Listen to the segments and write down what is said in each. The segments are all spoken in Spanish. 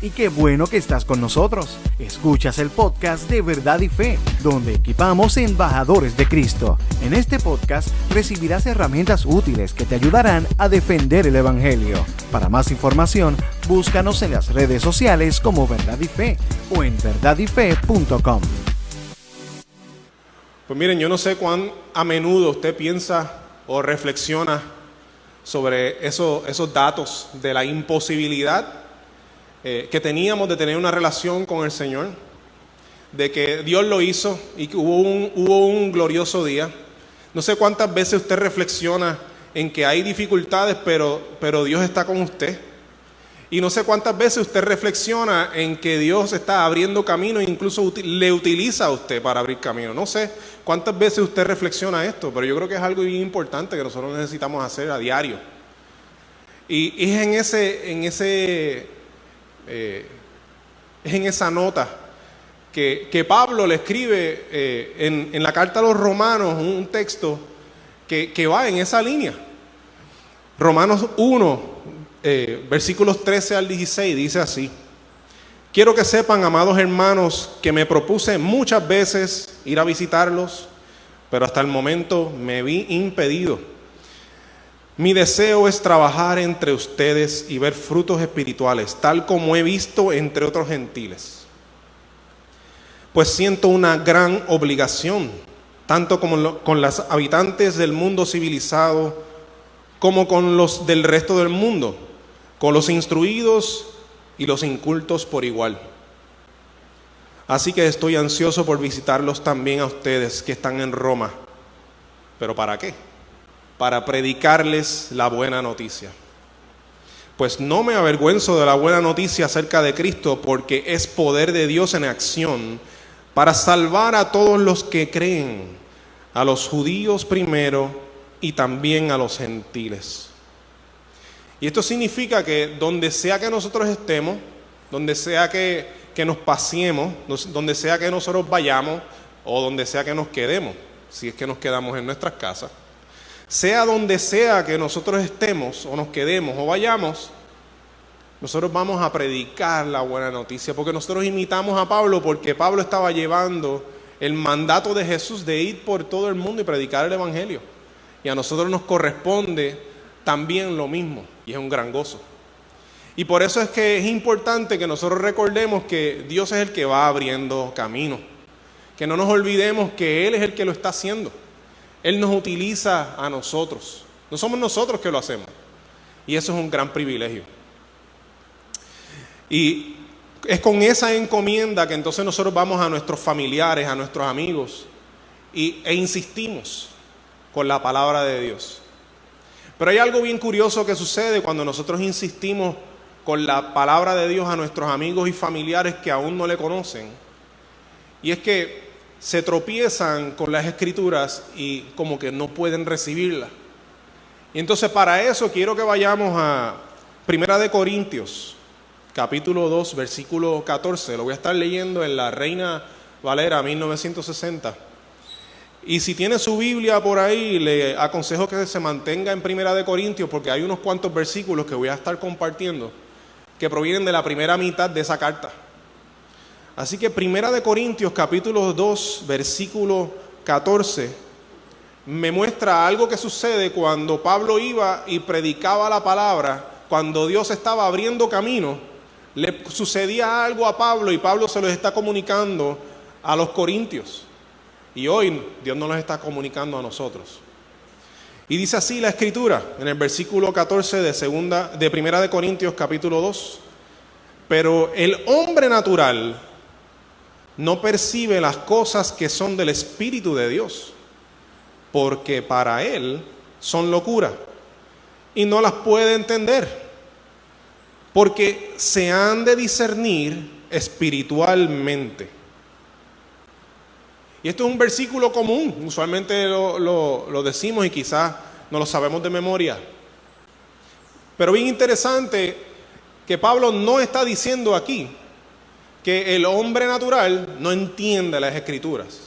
Y qué bueno que estás con nosotros. Escuchas el podcast de Verdad y Fe, donde equipamos embajadores de Cristo. En este podcast recibirás herramientas útiles que te ayudarán a defender el Evangelio. Para más información, búscanos en las redes sociales como Verdad y Fe o en verdadyfe.com. Pues miren, yo no sé cuán a menudo usted piensa o reflexiona sobre esos datos de la imposibilidad que teníamos de tener una relación con el Señor, de que Dios lo hizo y que hubo un glorioso día. No sé cuántas veces usted reflexiona en que hay dificultades, pero Dios está con usted. Y no sé cuántas veces usted reflexiona en que Dios está abriendo camino e incluso le utiliza a usted para abrir camino. No sé cuántas veces usted reflexiona esto, pero yo creo que es algo bien importante que nosotros necesitamos hacer a diario. Y es en esa nota que Pablo le escribe en la carta a los Romanos, un texto que va en esa línea. Romanos 1, versículos 13 al 16, dice así: quiero que sepan, amados hermanos, que me propuse muchas veces ir a visitarlos, pero hasta el momento me vi impedido. Mi deseo es trabajar entre ustedes y ver frutos espirituales, tal como he visto entre otros gentiles. Pues siento una gran obligación, tanto con las habitantes del mundo civilizado, como con los del resto del mundo, con los instruidos y los incultos por igual. Así que estoy ansioso por visitarlos también a ustedes que están en Roma. ¿Pero para qué? Para predicarles la buena noticia. Pues no me avergüenzo de la buena noticia acerca de Cristo, porque es poder de Dios en acción para salvar a todos los que creen, a los judíos primero y también a los gentiles. Y esto significa que donde sea que nosotros estemos, donde sea que nos paseemos, donde sea que nosotros vayamos o donde sea que nos quedemos, si es que nos quedamos en nuestras casas, sea donde sea que nosotros estemos o nos quedemos o vayamos, nosotros vamos a predicar la buena noticia, porque nosotros imitamos a Pablo, porque Pablo estaba llevando el mandato de Jesús de ir por todo el mundo y predicar el Evangelio. Y a nosotros nos corresponde también lo mismo, y es un gran gozo. Y por eso es que es importante que nosotros recordemos que Dios es el que va abriendo camino, que no nos olvidemos que Él es el que lo está haciendo. Él nos utiliza a nosotros, no somos nosotros que lo hacemos, y eso es un gran privilegio. Y es con esa encomienda que entonces nosotros vamos a nuestros familiares, a nuestros amigos, e insistimos con la palabra de Dios. Pero hay algo bien curioso que sucede cuando nosotros insistimos con la palabra de Dios a nuestros amigos y familiares que aún no le conocen, y es que se tropiezan con las Escrituras y como que no pueden recibirlas. Y entonces para eso quiero que vayamos a 1 Corintios, capítulo 2, versículo 14. Lo voy a estar leyendo en la Reina Valera 1960. Y si tiene su Biblia por ahí, le aconsejo que se mantenga en 1 Corintios, porque hay unos cuantos versículos que voy a estar compartiendo que provienen de la primera mitad de esa carta. Así que 1 Corintios capítulo 2, versículo 14, me muestra algo que sucede cuando Pablo iba y predicaba la palabra. Cuando Dios estaba abriendo camino, le sucedía algo a Pablo y Pablo se los está comunicando a los corintios. Y hoy Dios nos los está comunicando a nosotros. Y dice así la Escritura, en el versículo 14 de 1 Corintios capítulo 2. Pero el hombre natural no percibe las cosas que son del Espíritu de Dios, porque para él son locura, y no las puede entender, porque se han de discernir espiritualmente. Y esto es un versículo común, usualmente lo decimos y quizás no lo sabemos de memoria. Pero bien interesante que Pablo no está diciendo aquí que el hombre natural no entiende las Escrituras.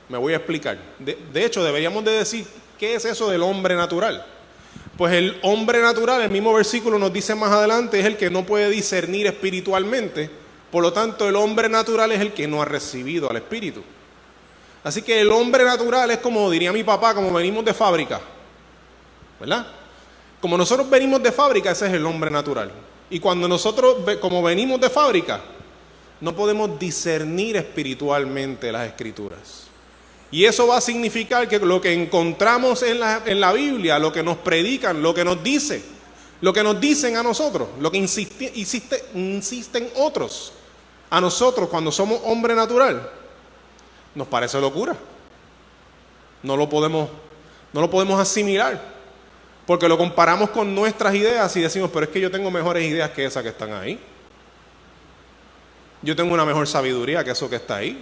Me voy a explicar. De hecho, deberíamos de decir, ¿qué es eso del hombre natural? Pues el hombre natural, el mismo versículo nos dice más adelante, es el que no puede discernir espiritualmente. Por lo tanto, el hombre natural es el que no ha recibido al Espíritu. Así que el hombre natural es como diría mi papá, como venimos de fábrica, ¿verdad? Como nosotros venimos de fábrica, ese es el hombre natural. Y cuando nosotros, como venimos de fábrica, no podemos discernir espiritualmente las Escrituras. Y eso va a significar que lo que encontramos en la Biblia, lo que nos predican, lo que nos dicen a nosotros, lo que insisten otros a nosotros cuando somos hombre natural, nos parece locura. No lo podemos asimilar, porque lo comparamos con nuestras ideas y decimos, pero es que yo tengo mejores ideas que esas que están ahí. Yo tengo una mejor sabiduría que eso que está ahí.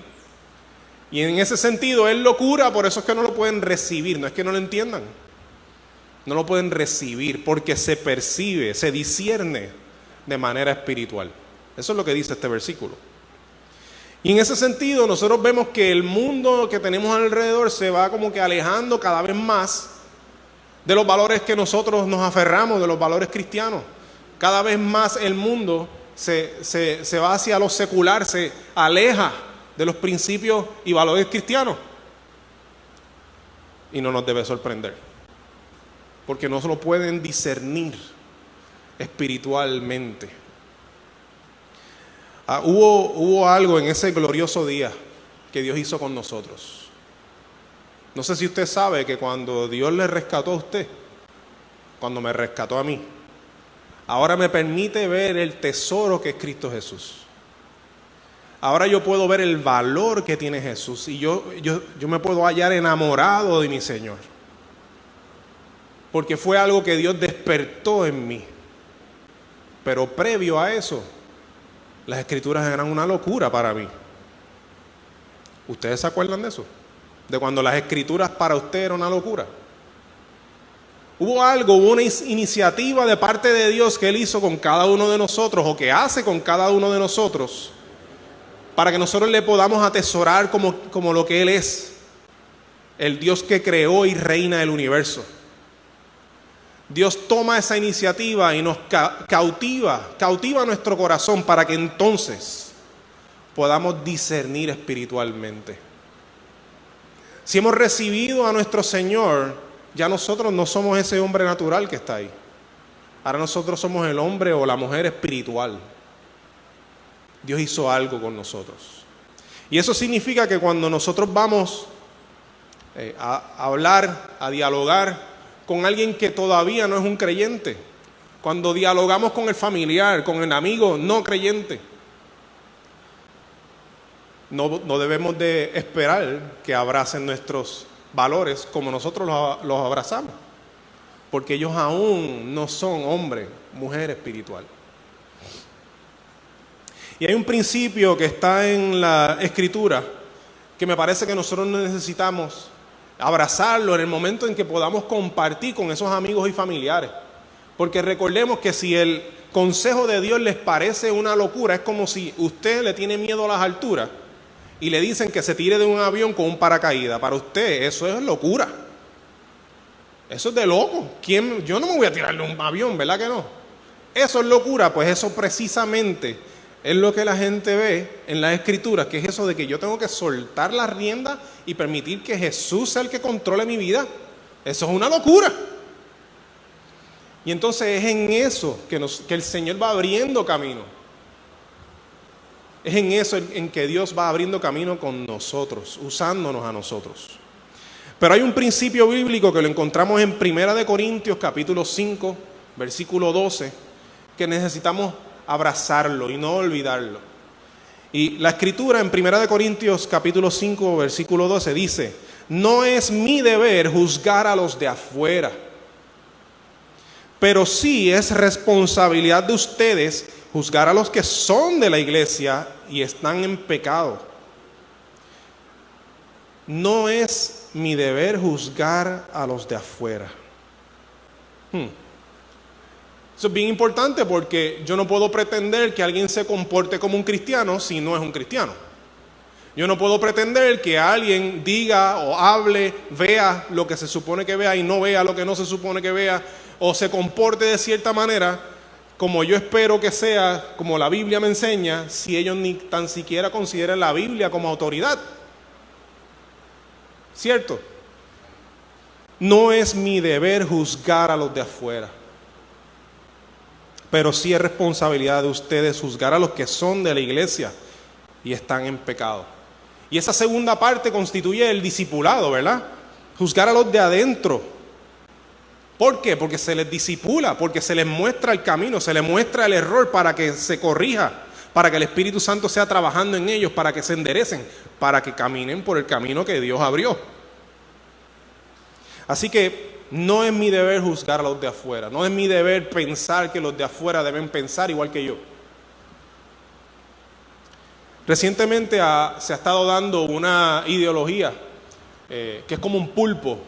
Y en ese sentido es locura, por eso es que no lo pueden recibir, no es que no lo entiendan. No lo pueden recibir porque se percibe, se discierne de manera espiritual. Eso es lo que dice este versículo. Y en ese sentido nosotros vemos que el mundo que tenemos alrededor se va como que alejando cada vez más de los valores que nosotros nos aferramos, de los valores cristianos. Cada vez más el mundo se va hacia lo secular, se aleja de los principios y valores cristianos. Y no nos debe sorprender, porque no se lo pueden discernir espiritualmente. Hubo algo en ese glorioso día que Dios hizo con nosotros. No sé si usted sabe que cuando Dios le rescató a usted, cuando me rescató a mí, ahora me permite ver el tesoro que es Cristo Jesús. Ahora yo puedo ver el valor que tiene Jesús y yo me puedo hallar enamorado de mi Señor. Porque fue algo que Dios despertó en mí. Pero previo a eso, las Escrituras eran una locura para mí. ¿Ustedes se acuerdan de eso? De cuando las Escrituras para usted eran una locura. Hubo una iniciativa de parte de Dios que Él hizo con cada uno de nosotros, o que hace con cada uno de nosotros, para que nosotros le podamos atesorar como lo que Él es, el Dios que creó y reina el universo. Dios toma esa iniciativa y nos cautiva nuestro corazón para que entonces podamos discernir espiritualmente. Si hemos recibido a nuestro Señor, ya nosotros no somos ese hombre natural que está ahí. Ahora nosotros somos el hombre o la mujer espiritual. Dios hizo algo con nosotros. Y eso significa que cuando nosotros vamos a hablar, a dialogar con alguien que todavía no es un creyente, cuando dialogamos con el familiar, con el amigo no creyente, no debemos de esperar que abracen nuestros valores como nosotros los abrazamos, porque ellos aún no son hombre, mujer espiritual. Y hay un principio que está en la Escritura que me parece que nosotros necesitamos abrazarlo en el momento en que podamos compartir con esos amigos y familiares. Porque recordemos que si el consejo de Dios les parece una locura, es como si usted le tiene miedo a las alturas y le dicen que se tire de un avión con un paracaídas. Para usted eso es locura. Eso es de loco. Yo no me voy a tirar de un avión, ¿verdad que no? Eso es locura. Pues eso precisamente es lo que la gente ve en las Escrituras, que es eso de que yo tengo que soltar la rienda y permitir que Jesús sea el que controle mi vida. Eso es una locura. Y entonces es en eso que el Señor va abriendo camino. Es en eso en que Dios va abriendo camino con nosotros, usándonos a nosotros. Pero hay un principio bíblico que lo encontramos en 1 Corintios capítulo 5, versículo 12, que necesitamos abrazarlo y no olvidarlo. Y la Escritura en 1 Corintios capítulo 5, versículo 12 dice: no es mi deber juzgar a los de afuera, pero sí es responsabilidad de ustedes juzgar a los que son de la iglesia y están en pecado. No es mi deber juzgar a los de afuera. Eso es bien importante, porque yo no puedo pretender que alguien se comporte como un cristiano si no es un cristiano. Yo no puedo pretender que alguien diga o hable, vea lo que se supone que vea y no vea lo que no se supone que vea, o se comporte de cierta manera como yo espero que sea, como la Biblia me enseña, si ellos ni tan siquiera consideran la Biblia como autoridad. ¿Cierto? No es mi deber juzgar a los de afuera, pero sí es responsabilidad de ustedes juzgar a los que son de la iglesia y están en pecado. Y esa segunda parte constituye el discipulado, ¿verdad? Juzgar a los de adentro. ¿Por qué? Porque se les disipula, porque se les muestra el camino, se les muestra el error para que se corrija, para que el Espíritu Santo sea trabajando en ellos, para que se enderecen, para que caminen por el camino que Dios abrió. Así que no es mi deber juzgar a los de afuera, no es mi deber pensar que los de afuera deben pensar igual que yo. Recientemente se ha estado dando una ideología que es como un pulpo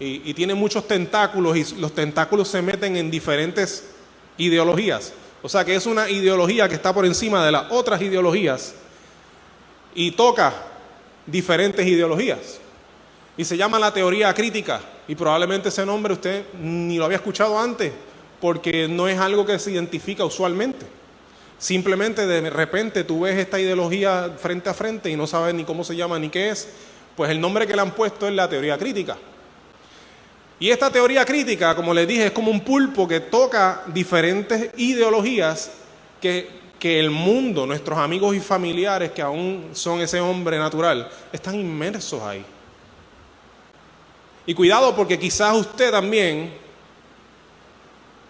y tiene muchos tentáculos y los tentáculos se meten en diferentes ideologías. O sea que es una ideología que está por encima de las otras ideologías y toca diferentes ideologías. Y se llama la teoría crítica, y probablemente ese nombre usted ni lo había escuchado antes, porque no es algo que se identifica usualmente. Simplemente de repente tú ves esta ideología frente a frente y no sabes ni cómo se llama ni qué es, pues el nombre que le han puesto es la teoría crítica. Y esta teoría crítica, como les dije, es como un pulpo que toca diferentes ideologías que el mundo, nuestros amigos y familiares que aún son ese hombre natural, están inmersos ahí. Y cuidado porque quizás usted también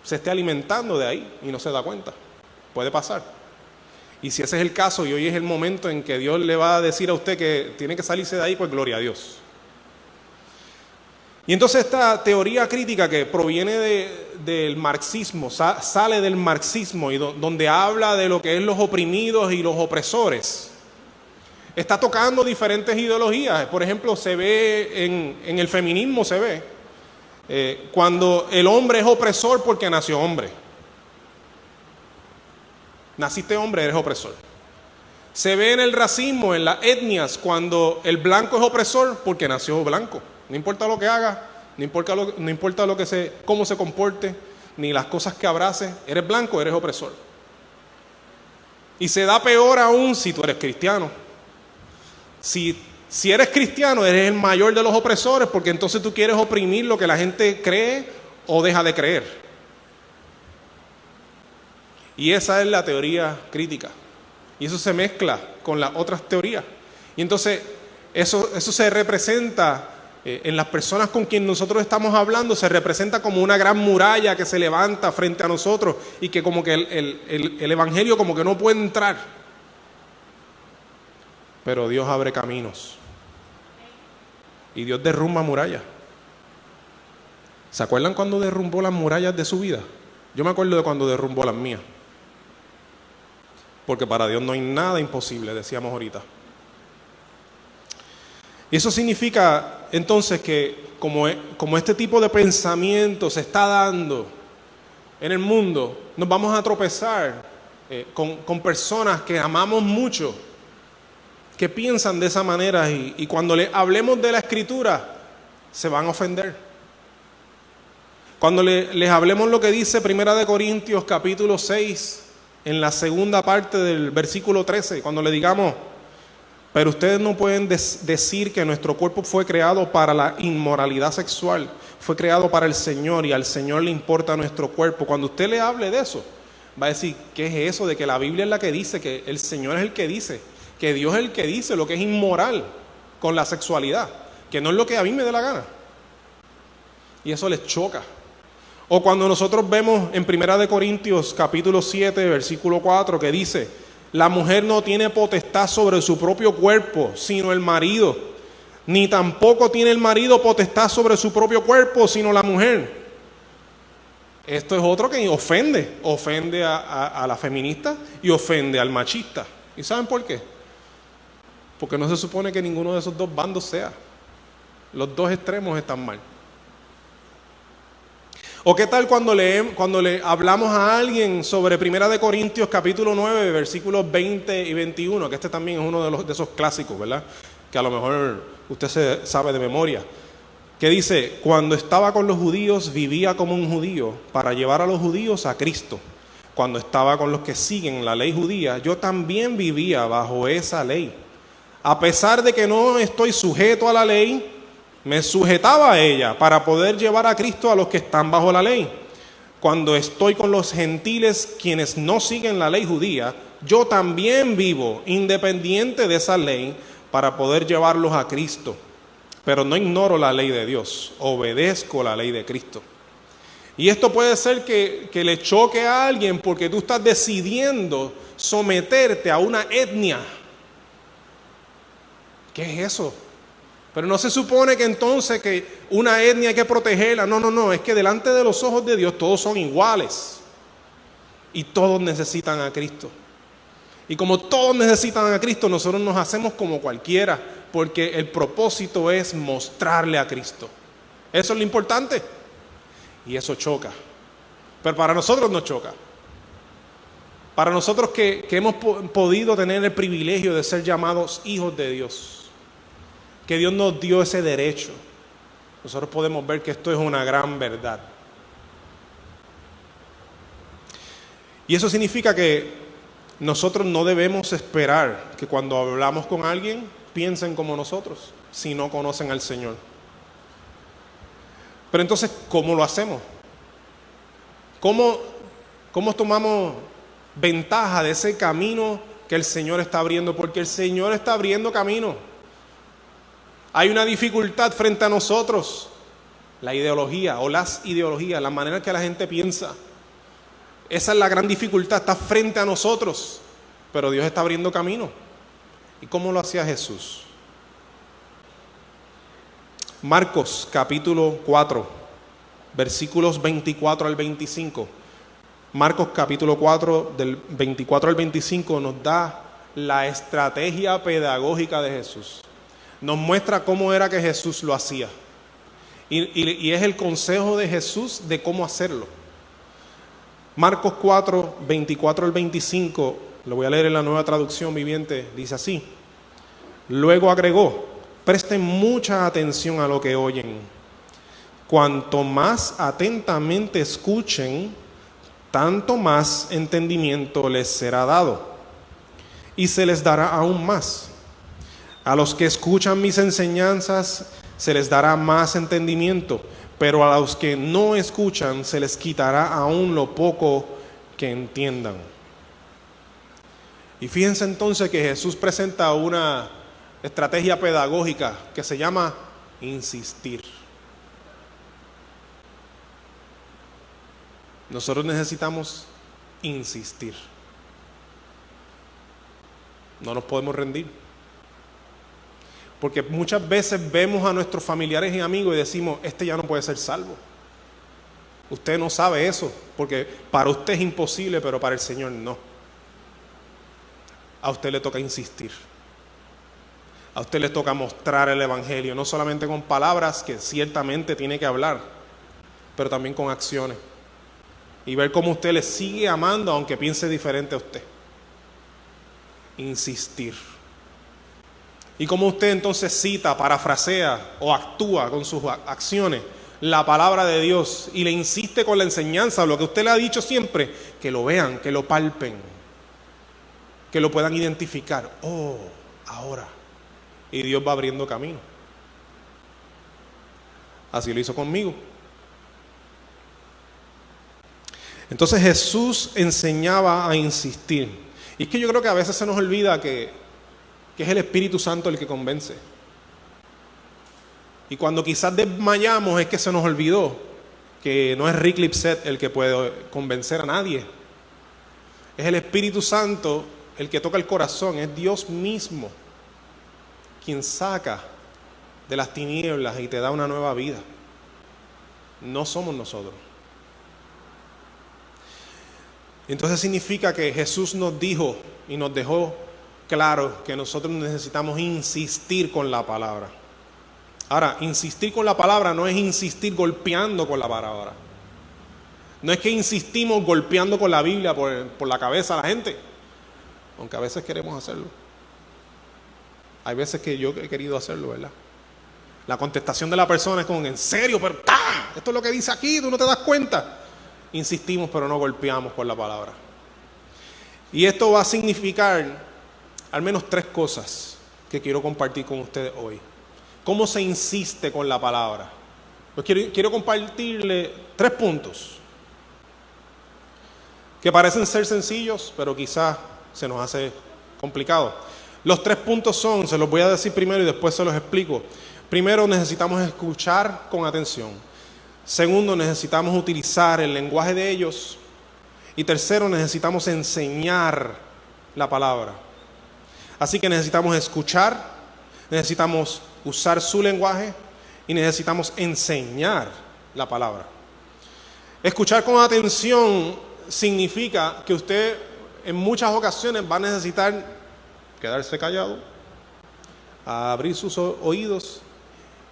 se esté alimentando de ahí y no se da cuenta. Puede pasar. Y si ese es el caso y hoy es el momento en que Dios le va a decir a usted que tiene que salirse de ahí, pues gloria a Dios. Y entonces esta teoría crítica que proviene del marxismo, sale del marxismo y donde habla de lo que es los oprimidos y los opresores, está tocando diferentes ideologías. Por ejemplo, se ve en el feminismo, se ve cuando el hombre es opresor porque nació hombre. Naciste hombre, eres opresor. Se ve en el racismo, en las etnias, cuando el blanco es opresor porque nació blanco. No importa lo que haga, no importa cómo se comporte, ni las cosas que abrace, eres blanco, eres opresor. Y se da peor aún si tú eres cristiano. Si eres cristiano, eres el mayor de los opresores, porque entonces tú quieres oprimir lo que la gente cree o deja de creer. Y esa es la teoría crítica. Y eso se mezcla con las otras teorías. Y entonces eso se representa en las personas con quien nosotros estamos hablando, se representa como una gran muralla que se levanta frente a nosotros y que como que el evangelio como que no puede entrar. Pero Dios abre caminos. Y Dios derrumba murallas. ¿Se acuerdan cuando derrumbó las murallas de su vida? Yo me acuerdo de cuando derrumbó las mías. Porque para Dios no hay nada imposible, decíamos ahorita. Y eso significa entonces que como este tipo de pensamiento se está dando en el mundo, nos vamos a tropezar con personas que amamos mucho, que piensan de esa manera y cuando les hablemos de la Escritura se van a ofender. Cuando les hablemos lo que dice 1 Corintios capítulo 6 en la segunda parte del versículo 13, cuando le digamos, pero ustedes no pueden decir que nuestro cuerpo fue creado para la inmoralidad sexual, fue creado para el Señor y al Señor le importa nuestro cuerpo. Cuando usted le hable de eso, va a decir, ¿qué es eso de que la Biblia es la que dice, que el Señor es el que dice, que Dios es el que dice lo que es inmoral con la sexualidad, que no es lo que a mí me dé la gana? Y eso les choca. O cuando nosotros vemos en 1 Corintios capítulo 7, versículo 4, que dice, la mujer no tiene potestad sobre su propio cuerpo, sino el marido, ni tampoco tiene el marido potestad sobre su propio cuerpo, sino la mujer. Esto es otro que ofende a la feminista y ofende al machista. ¿Y saben por qué? Porque no se supone que ninguno de esos dos bandos sea. Los dos extremos están mal. ¿O qué tal cuando le hablamos a alguien sobre 1 Corintios capítulo 9, versículos 20 y 21, que este también es uno de esos clásicos, ¿verdad? Que a lo mejor usted se sabe de memoria, que dice: cuando estaba con los judíos vivía como un judío para llevar a los judíos a Cristo. Cuando estaba con los que siguen la ley judía, yo también vivía bajo esa ley. A pesar de que no estoy sujeto a la ley, me sujetaba a ella para poder llevar a Cristo a los que están bajo la ley. Cuando estoy con los gentiles, quienes no siguen la ley judía, yo también vivo independiente de esa ley para poder llevarlos a Cristo. Pero no ignoro la ley de Dios, obedezco la ley de Cristo. Y esto puede ser que le choque a alguien porque tú estás decidiendo someterte a una etnia. ¿Qué es eso? Pero no se supone que entonces que una etnia hay que protegerla. No, es que delante de los ojos de Dios todos son iguales. Y todos necesitan a Cristo. Y como todos necesitan a Cristo, nosotros nos hacemos como cualquiera, porque el propósito es mostrarle a Cristo. Eso es lo importante. Y eso choca. Pero para nosotros no choca. Para nosotros que hemos podido tener el privilegio de ser llamados hijos de Dios, que Dios nos dio ese derecho, nosotros podemos ver que esto es una gran verdad. Y eso significa que nosotros no debemos esperar que cuando hablamos con alguien piensen como nosotros, si no conocen al Señor. Pero entonces, ¿cómo lo hacemos? ¿Cómo tomamos ventaja de ese camino que el Señor está abriendo? Porque el Señor está abriendo camino. Hay una dificultad frente a nosotros, la ideología o las ideologías, la manera que la gente piensa. Esa es la gran dificultad, está frente a nosotros, pero Dios está abriendo camino. ¿Y cómo lo hacía Jesús? Marcos capítulo 4, versículos 24 al 25. Marcos capítulo 4, del 24 al 25 nos da la estrategia pedagógica de Jesús. Nos muestra cómo era que Jesús lo hacía. Y es el consejo de Jesús de cómo hacerlo. Marcos 4, 24 al 25, lo voy a leer en la Nueva Traducción Viviente, dice así. Luego agregó: presten mucha atención a lo que oyen. Cuanto más atentamente escuchen, tanto más entendimiento les será dado, y se les dará aún más. A los que escuchan mis enseñanzas se les dará más entendimiento, pero a los que no escuchan se les quitará aún lo poco que entiendan. Y fíjense entonces que Jesús presenta una estrategia pedagógica que se llama insistir. Nosotros necesitamos insistir. No nos podemos rendir. Porque muchas veces vemos a nuestros familiares y amigos y decimos: este ya no puede ser salvo. Usted no sabe eso, porque para usted es imposible, pero para el Señor no. A usted le toca insistir. A usted le toca mostrar el Evangelio, no solamente con palabras, que ciertamente tiene que hablar, pero también con acciones. Y ver cómo usted le sigue amando aunque piense diferente a usted. Insistir. Y cómo usted entonces cita, parafrasea o actúa con sus acciones la palabra de Dios y le insiste con la enseñanza, lo que usted le ha dicho siempre, que lo vean, que lo palpen, que lo puedan identificar. Oh, ahora. Y Dios va abriendo camino. Así lo hizo conmigo. Entonces Jesús enseñaba a insistir. Y es que yo creo que a veces se nos olvida que es el Espíritu Santo el que convence. Y cuando quizás desmayamos es que se nos olvidó que no es Rick Lipset el que puede convencer a nadie. Es el Espíritu Santo el que toca el corazón, es Dios mismo quien saca de las tinieblas y te da una nueva vida. No somos nosotros. Entonces significa que Jesús nos dijo y nos dejó claro que nosotros necesitamos insistir con la palabra. Ahora, insistir con la palabra no es insistir golpeando con la palabra. No es que insistimos golpeando con la Biblia por la cabeza a la gente, aunque a veces queremos hacerlo. Hay veces que yo he querido hacerlo, ¿verdad? La contestación de la persona es como, ¿en serio? Pero esto es lo que dice aquí, tú no te das cuenta. Insistimos, pero no golpeamos con la palabra. Y esto va a significar al menos 3 cosas que quiero compartir con ustedes hoy. ¿Cómo se insiste con la palabra? Pues quiero compartirle 3 puntos que parecen ser sencillos, pero quizás se nos hace complicado. Los 3 puntos son, se los voy a decir primero y después se los explico. Primero, necesitamos escuchar con atención. Segundo, necesitamos utilizar el lenguaje de ellos. Y tercero, necesitamos enseñar la palabra. Así que necesitamos escuchar, necesitamos usar su lenguaje y necesitamos enseñar la palabra. Escuchar con atención significa que usted en muchas ocasiones va a necesitar quedarse callado, abrir sus oídos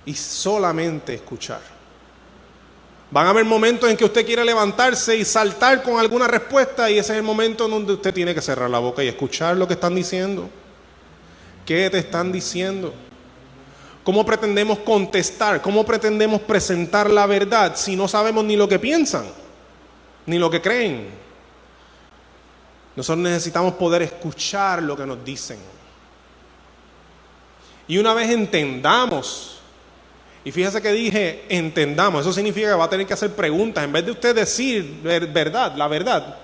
y solamente escuchar. Van a haber momentos en que usted quiere levantarse y saltar con alguna respuesta, y ese es el momento en donde usted tiene que cerrar la boca y escuchar lo que están diciendo. ¿Qué te están diciendo? ¿Cómo pretendemos contestar? ¿Cómo pretendemos presentar la verdad si no sabemos ni lo que piensan, ni lo que creen? Nosotros necesitamos poder escuchar lo que nos dicen. Y una vez entendamos, y fíjese que dije entendamos, eso significa que va a tener que hacer preguntas. En vez de usted decir verdad, la verdad,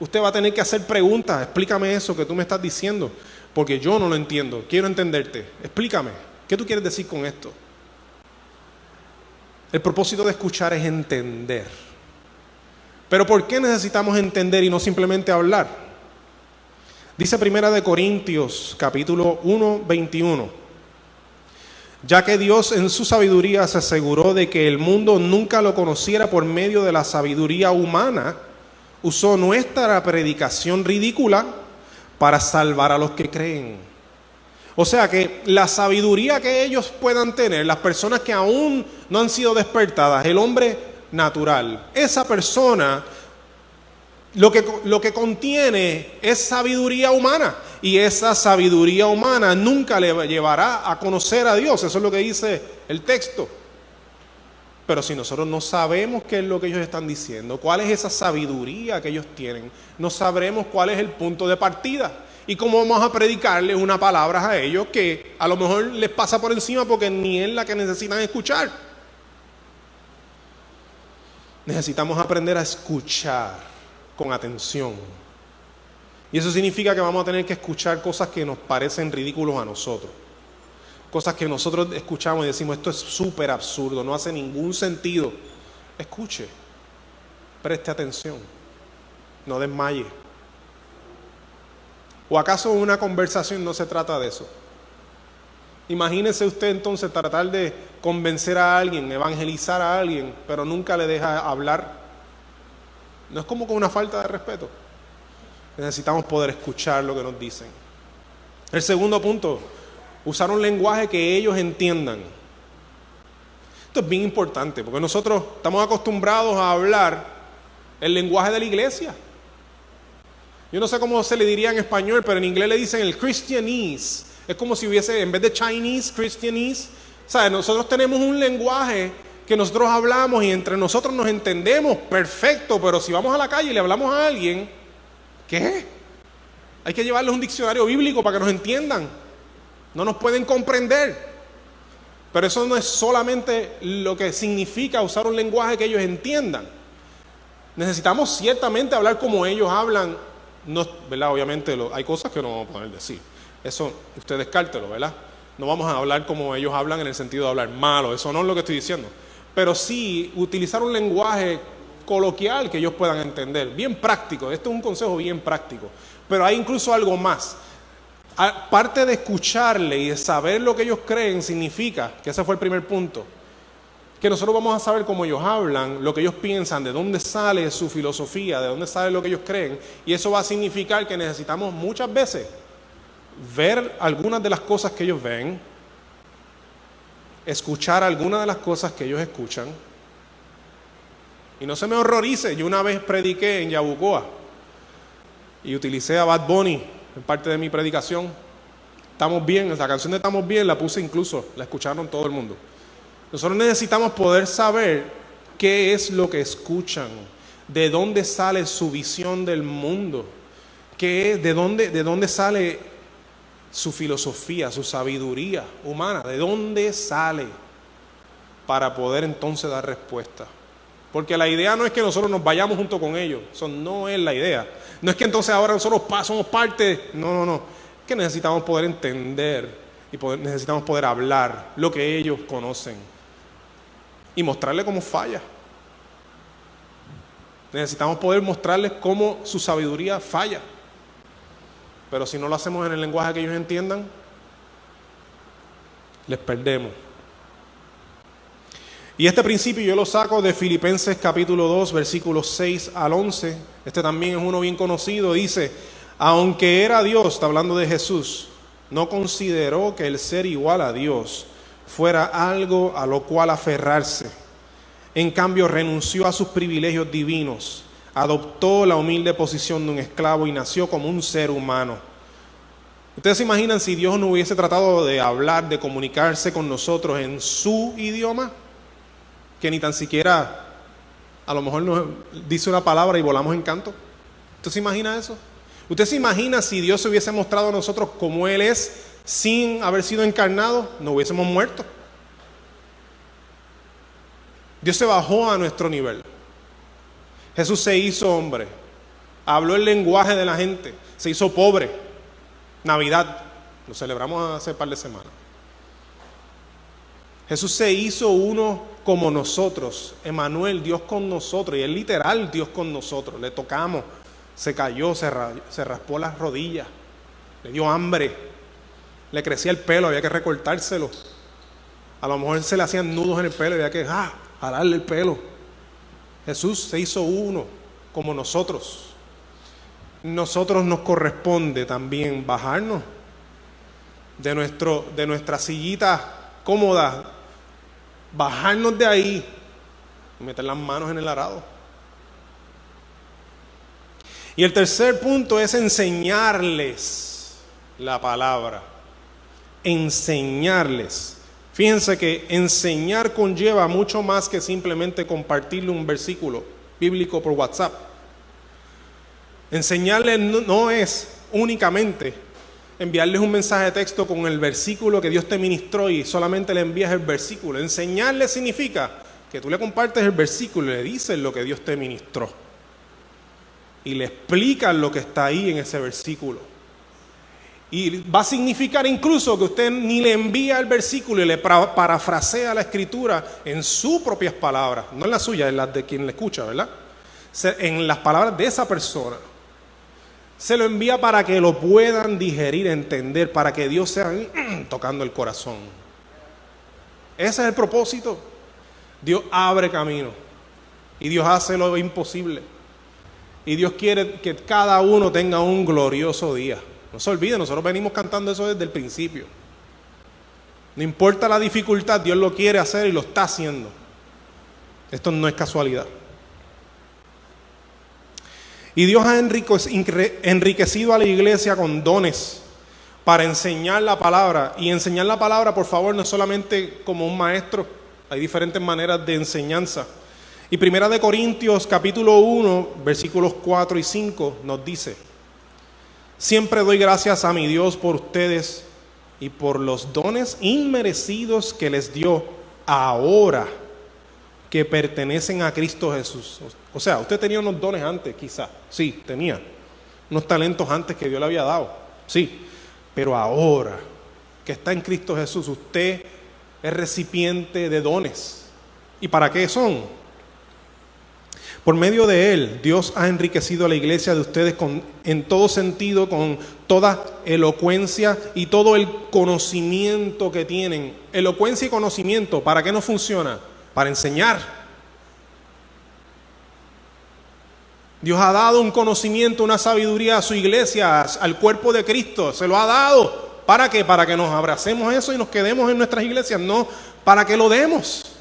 usted va a tener que hacer preguntas. Explícame eso que tú me estás diciendo, porque yo no lo entiendo, quiero entenderte. Explícame, ¿qué tú quieres decir con esto? El propósito de escuchar es entender. Pero ¿por qué necesitamos entender y no simplemente hablar? Dice 1 Corintios capítulo 1, 21. Ya que Dios en su sabiduría se aseguró de que el mundo nunca lo conociera por medio de la sabiduría humana, usó nuestra predicación ridícula para salvar a los que creen. O sea que la sabiduría que ellos puedan tener, las personas que aún no han sido despertadas, el hombre natural, esa persona lo que contiene es sabiduría humana, y esa sabiduría humana nunca le llevará a conocer a Dios. Eso es lo que dice el texto. Pero si nosotros no sabemos qué es lo que ellos están diciendo, cuál es esa sabiduría que ellos tienen, no sabremos cuál es el punto de partida y cómo vamos a predicarles una palabra a ellos que a lo mejor les pasa por encima porque ni es la que necesitan escuchar. Necesitamos aprender a escuchar con atención. Y eso significa que vamos a tener que escuchar cosas que nos parecen ridículos a nosotros. Cosas que nosotros escuchamos y decimos, esto es súper absurdo, no hace ningún sentido. Escuche, preste atención, no desmaye. ¿O acaso una conversación no se trata de eso? Imagínese usted entonces tratar de convencer a alguien, evangelizar a alguien, pero nunca le deja hablar. ¿No es como con una falta de respeto? Necesitamos poder escuchar lo que nos dicen. El segundo punto, usar un lenguaje que ellos entiendan. Esto es bien importante, porque nosotros estamos acostumbrados a hablar el lenguaje de la iglesia. Yo no sé cómo se le diría en español, pero en inglés le dicen el Christianese. Es como si hubiese, en vez de Chinese, Christianese. O sea, nosotros tenemos un lenguaje que nosotros hablamos y entre nosotros nos entendemos perfecto, pero si vamos a la calle y le hablamos a alguien, ¿qué? Hay que llevarles un diccionario bíblico para que nos entiendan. No nos pueden comprender. Pero eso no es solamente lo que significa usar un lenguaje que ellos entiendan. Necesitamos ciertamente hablar como ellos hablan. No, ¿verdad? Obviamente hay cosas que no vamos a poder decir. Eso usted descártelo, ¿verdad? No vamos a hablar como ellos hablan en el sentido de hablar malo. Eso no es lo que estoy diciendo. Pero sí utilizar un lenguaje coloquial que ellos puedan entender, bien práctico. Este es un consejo bien práctico, pero hay incluso algo más. Aparte de escucharle y de saber lo que ellos creen, significa, que ese fue el primer punto, que nosotros vamos a saber cómo ellos hablan, lo que ellos piensan, de dónde sale su filosofía, de dónde sale lo que ellos creen, y eso va a significar que necesitamos muchas veces ver algunas de las cosas que ellos ven, escuchar algunas de las cosas que ellos escuchan. Y no se me horrorice, yo una vez prediqué en Yabucoa y utilicé a Bad Bunny en parte de mi predicación. Estamos bien, la canción de Estamos Bien la puse incluso, la escucharon todo el mundo. Nosotros necesitamos poder saber qué es lo que escuchan, de dónde sale su visión del mundo, de dónde sale su filosofía, su sabiduría humana, de dónde sale, para poder entonces dar respuesta. Porque la idea no es que nosotros nos vayamos junto con ellos, eso no es la idea. No es que entonces ahora nosotros somos parte, no. Es que necesitamos poder entender y necesitamos poder hablar lo que ellos conocen y mostrarles cómo falla. Necesitamos poder mostrarles cómo su sabiduría falla. Pero si no lo hacemos en el lenguaje que ellos entiendan, les perdemos. Y este principio yo lo saco de Filipenses capítulo 2, versículos 6 al 11. Este también es uno bien conocido. Dice, aunque era Dios, está hablando de Jesús, no consideró que el ser igual a Dios fuera algo a lo cual aferrarse. En cambio, renunció a sus privilegios divinos, adoptó la humilde posición de un esclavo y nació como un ser humano. ¿Ustedes se imaginan si Dios no hubiese tratado de hablar, de comunicarse con nosotros en su idioma? Que ni tan siquiera a lo mejor nos dice una palabra y volamos en canto. ¿Usted se imagina eso? ¿Usted se imagina si Dios se hubiese mostrado a nosotros como Él es sin haber sido encarnado? No hubiésemos muerto. Dios se bajó a nuestro nivel. Jesús se hizo hombre, habló el lenguaje de la gente, se hizo pobre. Navidad, lo celebramos hace un par de semanas. Jesús se hizo uno como nosotros, Emmanuel, Dios con nosotros, y es literal Dios con nosotros. Le tocamos, se cayó, se raspó las rodillas, le dio hambre, le crecía el pelo, había que recortárselo. A lo mejor se le hacían nudos en el pelo y había que jalarle el pelo. Jesús se hizo uno como nosotros. Nosotros nos corresponde también bajarnos de nuestra sillita cómoda, bajarnos de ahí y meter las manos en el arado. Y el tercer punto es enseñarles la palabra. Enseñarles. Fíjense que enseñar conlleva mucho más que simplemente compartirle un versículo bíblico por WhatsApp. Enseñarles no es únicamente enviarles un mensaje de texto con el versículo que Dios te ministró y solamente le envías el versículo. Enseñarles significa que tú le compartes el versículo y le dices lo que Dios te ministró. Y le explicas lo que está ahí en ese versículo. Y va a significar incluso que usted ni le envía el versículo y le parafrasea la escritura en sus propias palabras, no en las suyas, en las de quien le escucha, ¿verdad? En las palabras de esa persona. Se lo envía para que lo puedan digerir, entender, para que Dios sea tocando el corazón. Ese es el propósito. Dios abre camino y Dios hace lo imposible. Y Dios quiere que cada uno tenga un glorioso día. No se olvide, nosotros venimos cantando eso desde el principio. No importa la dificultad, Dios lo quiere hacer y lo está haciendo. Esto no es casualidad. Y Dios ha enriquecido a la iglesia con dones para enseñar la palabra. Y enseñar la palabra, por favor, no es solamente como un maestro. Hay diferentes maneras de enseñanza. Y 1 Corintios capítulo 1, versículos 4 y 5 nos dice: siempre doy gracias a mi Dios por ustedes y por los dones inmerecidos que les dio ahora que pertenecen a Cristo Jesús. O sea, usted tenía unos dones antes, quizá. Sí, tenía unos talentos antes que Dios le había dado. Sí, pero ahora que está en Cristo Jesús, usted es recipiente de dones. ¿Y para qué son? Por medio de Él, Dios ha enriquecido a la iglesia de ustedes en todo sentido, con toda elocuencia y todo el conocimiento que tienen. Elocuencia y conocimiento, ¿para qué no funciona? Para enseñar. Dios ha dado un conocimiento, una sabiduría a su iglesia, al cuerpo de Cristo. Se lo ha dado. ¿Para qué? Para que nos abracemos eso y nos quedemos en nuestras iglesias. No, para que lo demos.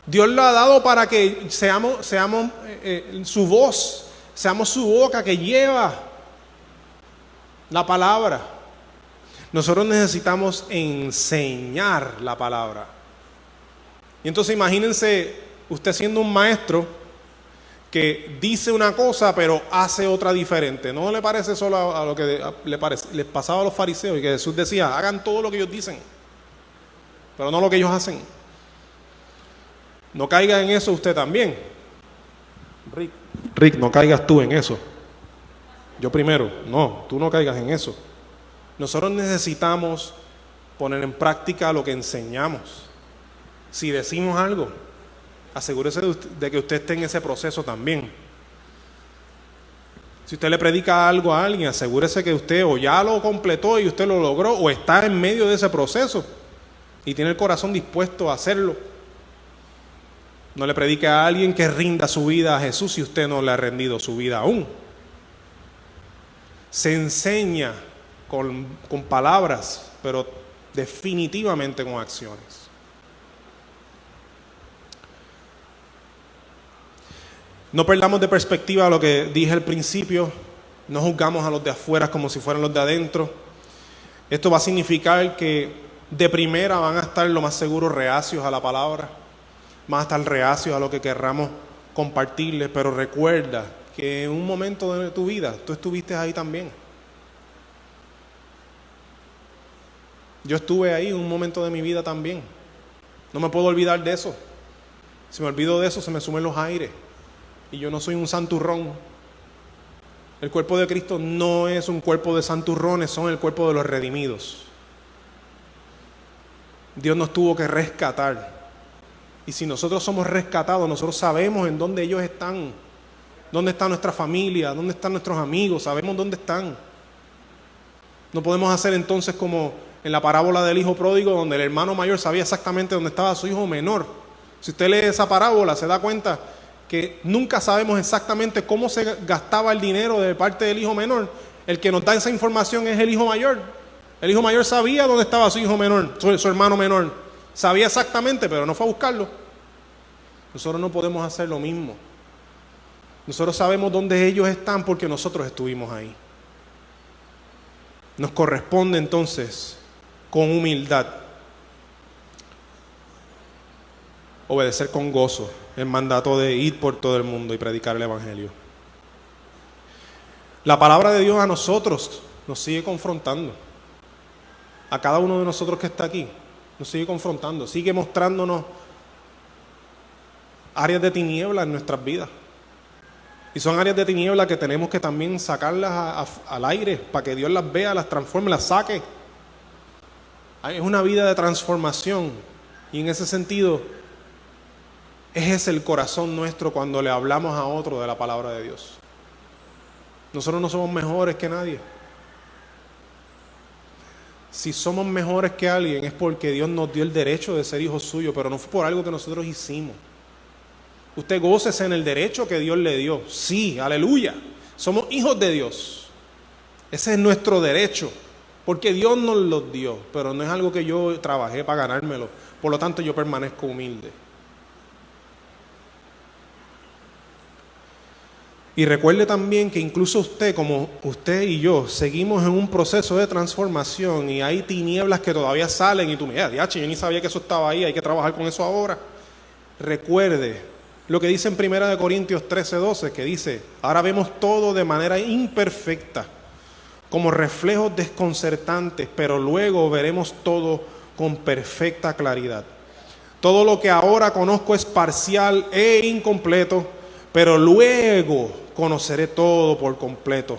Dios lo ha dado para que seamos su voz, seamos su boca que lleva la palabra. Nosotros necesitamos enseñar la palabra. Y entonces imagínense usted siendo un maestro que dice una cosa pero hace otra diferente. ¿No le parece solo a lo que les pasaba a los fariseos? Y que Jesús decía, hagan todo lo que ellos dicen, pero no lo que ellos hacen. No caiga en eso usted también. Rick, no caigas tú en eso. Yo primero. No, tú no caigas en eso. Nosotros necesitamos poner en práctica lo que enseñamos. Si decimos algo, asegúrese de que usted esté en ese proceso también. Si usted le predica algo a alguien, asegúrese que usted o ya lo completó y usted lo logró, o está en medio de ese proceso y tiene el corazón dispuesto a hacerlo. No le predique a alguien que rinda su vida a Jesús si usted no le ha rendido su vida aún. Se enseña con palabras, pero definitivamente con acciones. No perdamos de perspectiva lo que dije al principio. No juzgamos a los de afuera como si fueran los de adentro. Esto va a significar que de primera van a estar lo más seguro reacios a la palabra. Van a estar reacios a lo que querramos compartirles. Pero recuerda que en un momento de tu vida tú estuviste ahí también. Yo estuve ahí en un momento de mi vida también. No me puedo olvidar de eso. Si me olvido de eso, se me sumen los aires. Y yo no soy un santurrón. El cuerpo de Cristo no es un cuerpo de santurrones, son el cuerpo de los redimidos. Dios nos tuvo que rescatar. Y si nosotros somos rescatados, nosotros sabemos en dónde ellos están. Dónde está nuestra familia, dónde están nuestros amigos, sabemos dónde están. No podemos hacer entonces como en la parábola del hijo pródigo, donde el hermano mayor sabía exactamente dónde estaba su hijo menor. Si usted lee esa parábola, se da cuenta que nunca sabemos exactamente cómo se gastaba el dinero de parte del hijo menor. El que nos da esa información es el hijo mayor. El hijo mayor sabía dónde estaba su hijo menor, su hermano menor. Sabía exactamente, pero no fue a buscarlo. Nosotros no podemos hacer lo mismo. Nosotros sabemos dónde ellos están porque nosotros estuvimos ahí. Nos corresponde entonces, con humildad, obedecer con gozo el mandato de ir por todo el mundo y predicar el Evangelio. La palabra de Dios a nosotros nos sigue confrontando. A cada uno de nosotros que está aquí, nos sigue confrontando, sigue mostrándonos áreas de tiniebla en nuestras vidas. Y son áreas de tiniebla que tenemos que también sacarlas al aire para que Dios las vea, las transforme, las saque. Es una vida de transformación y en ese sentido ese es el corazón nuestro cuando le hablamos a otro de la palabra de Dios. Nosotros no somos mejores que nadie. Si somos mejores que alguien es porque Dios nos dio el derecho de ser hijos suyos, pero no fue por algo que nosotros hicimos. Usted gócese en el derecho que Dios le dio. Sí, aleluya. Somos hijos de Dios. Ese es nuestro derecho, porque Dios nos lo dio, pero no es algo que yo trabajé para ganármelo. Por lo tanto, yo permanezco humilde. Y recuerde también que incluso usted, como usted y yo, seguimos en un proceso de transformación y hay tinieblas que todavía salen y tú me dices, yo ni sabía que eso estaba ahí, hay que trabajar con eso ahora. Recuerde lo que dice en 1 Corintios 13:12, que dice, ahora vemos todo de manera imperfecta, como reflejos desconcertantes, pero luego veremos todo con perfecta claridad. Todo lo que ahora conozco es parcial e incompleto, pero luego conoceré todo por completo,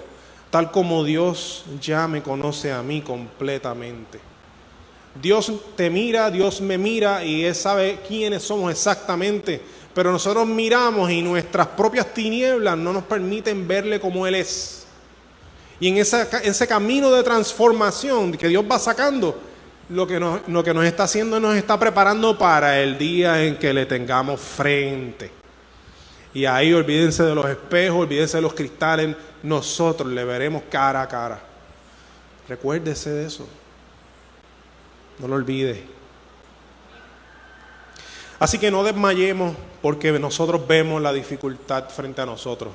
tal como Dios ya me conoce a mí completamente. Dios te mira, Dios me mira y Él sabe quiénes somos exactamente, pero nosotros miramos y nuestras propias tinieblas no nos permiten verle como Él es. Y en ese camino de transformación que Dios va sacando, lo que nos está haciendo, nos está preparando para el día en que le tengamos frente. Y ahí olvídense de los espejos, olvídense de los cristales, nosotros le veremos cara a cara. Recuérdese de eso. No lo olvide. Así que no desmayemos porque nosotros vemos la dificultad frente a nosotros.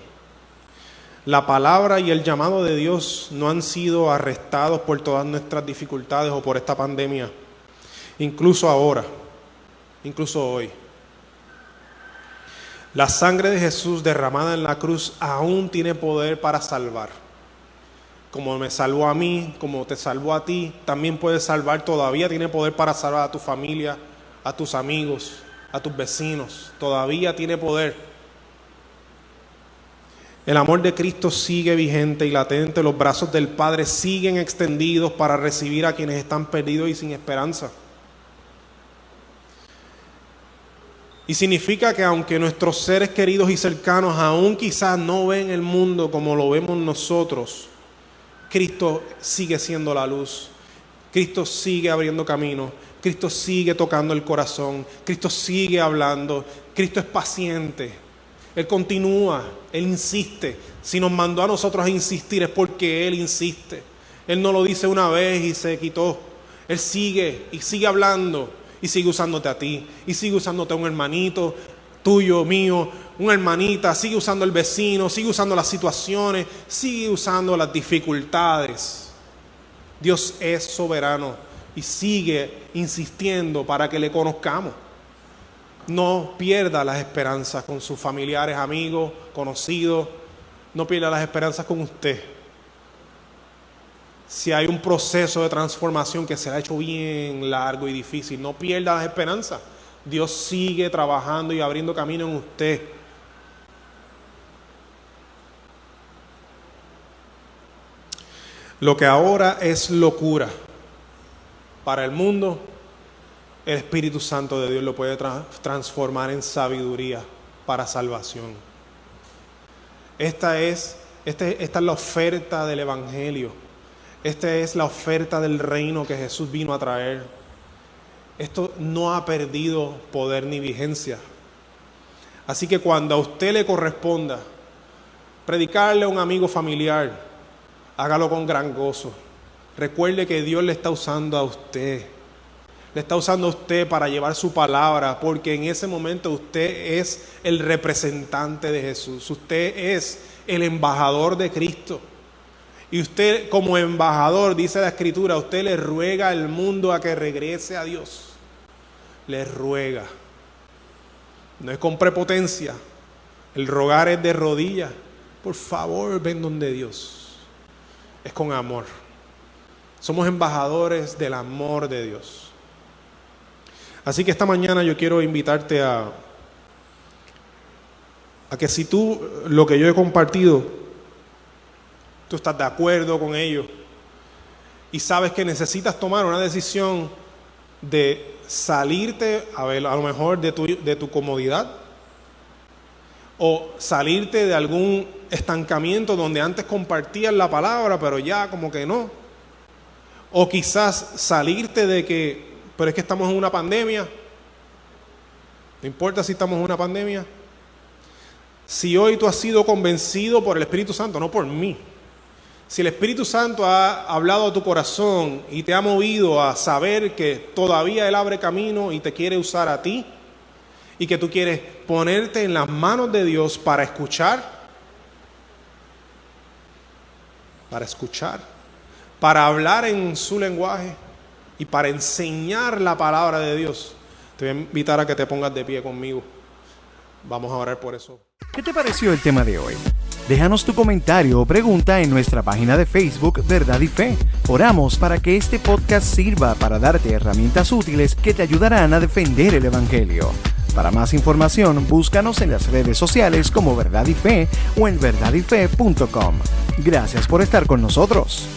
La palabra y el llamado de Dios no han sido arrestados por todas nuestras dificultades o por esta pandemia. Incluso ahora, incluso hoy. La sangre de Jesús derramada en la cruz aún tiene poder para salvar. Como me salvó a mí, como te salvó a ti, también puede salvar, todavía tiene poder para salvar a tu familia, a tus amigos, a tus vecinos. Todavía tiene poder. El amor de Cristo sigue vigente y latente. Los brazos del Padre siguen extendidos para recibir a quienes están perdidos y sin esperanza. Y significa que aunque nuestros seres queridos y cercanos aún quizás no ven el mundo como lo vemos nosotros, Cristo sigue siendo la luz. Cristo sigue abriendo camino. Cristo sigue tocando el corazón. Cristo sigue hablando. Cristo es paciente. Él continúa. Él insiste. Si nos mandó a nosotros a insistir es porque Él insiste. Él no lo dice una vez y se quitó. Él sigue y sigue hablando. Y sigue usándote a ti, y sigue usándote a un hermanito tuyo, mío, una hermanita, sigue usando el vecino, sigue usando las situaciones, sigue usando las dificultades. Dios es soberano y sigue insistiendo para que le conozcamos. No pierda las esperanzas con sus familiares, amigos, conocidos, no pierda las esperanzas con usted. Si hay un proceso de transformación que se ha hecho bien largo y difícil, no pierda las esperanzas. Dios sigue trabajando y abriendo camino en usted. Lo que ahora es locura para el mundo, el Espíritu Santo de Dios lo puede transformar en sabiduría para salvación. Esta es la oferta del Evangelio. Esta es la oferta del reino que Jesús vino a traer. Esto no ha perdido poder ni vigencia. Así que cuando a usted le corresponda predicarle a un amigo familiar, hágalo con gran gozo. Recuerde que Dios le está usando a usted. Le está usando a usted para llevar su palabra, porque en ese momento usted es el representante de Jesús. Usted es el embajador de Cristo. Y usted como embajador, dice la Escritura, usted le ruega al mundo a que regrese a Dios. Le ruega. No es con prepotencia. El rogar es de rodillas. Por favor, ven donde Dios. Es con amor. Somos embajadores del amor de Dios. Así que esta mañana yo quiero invitarte a que si tú, lo que yo he compartido, tú estás de acuerdo con ello y sabes que necesitas tomar una decisión de salirte, a lo mejor de tu comodidad, o salirte de algún estancamiento donde antes compartías la palabra pero ya como que no, o quizás salirte de que, pero es que estamos en una pandemia, no importa si estamos en una pandemia. Si hoy tú has sido convencido por el Espíritu Santo, no por mí, si el Espíritu Santo ha hablado a tu corazón y te ha movido a saber que todavía Él abre camino y te quiere usar a ti, y que tú quieres ponerte en las manos de Dios para escuchar, para hablar en su lenguaje y para enseñar la palabra de Dios, te voy a invitar a que te pongas de pie conmigo. Vamos a orar por eso. ¿Qué te pareció el tema de hoy? Déjanos tu comentario o pregunta en nuestra página de Facebook Verdad y Fe. Oramos para que este podcast sirva para darte herramientas útiles que te ayudarán a defender el Evangelio. Para más información, búscanos en las redes sociales como Verdad y Fe o en verdadyfe.com. Gracias por estar con nosotros.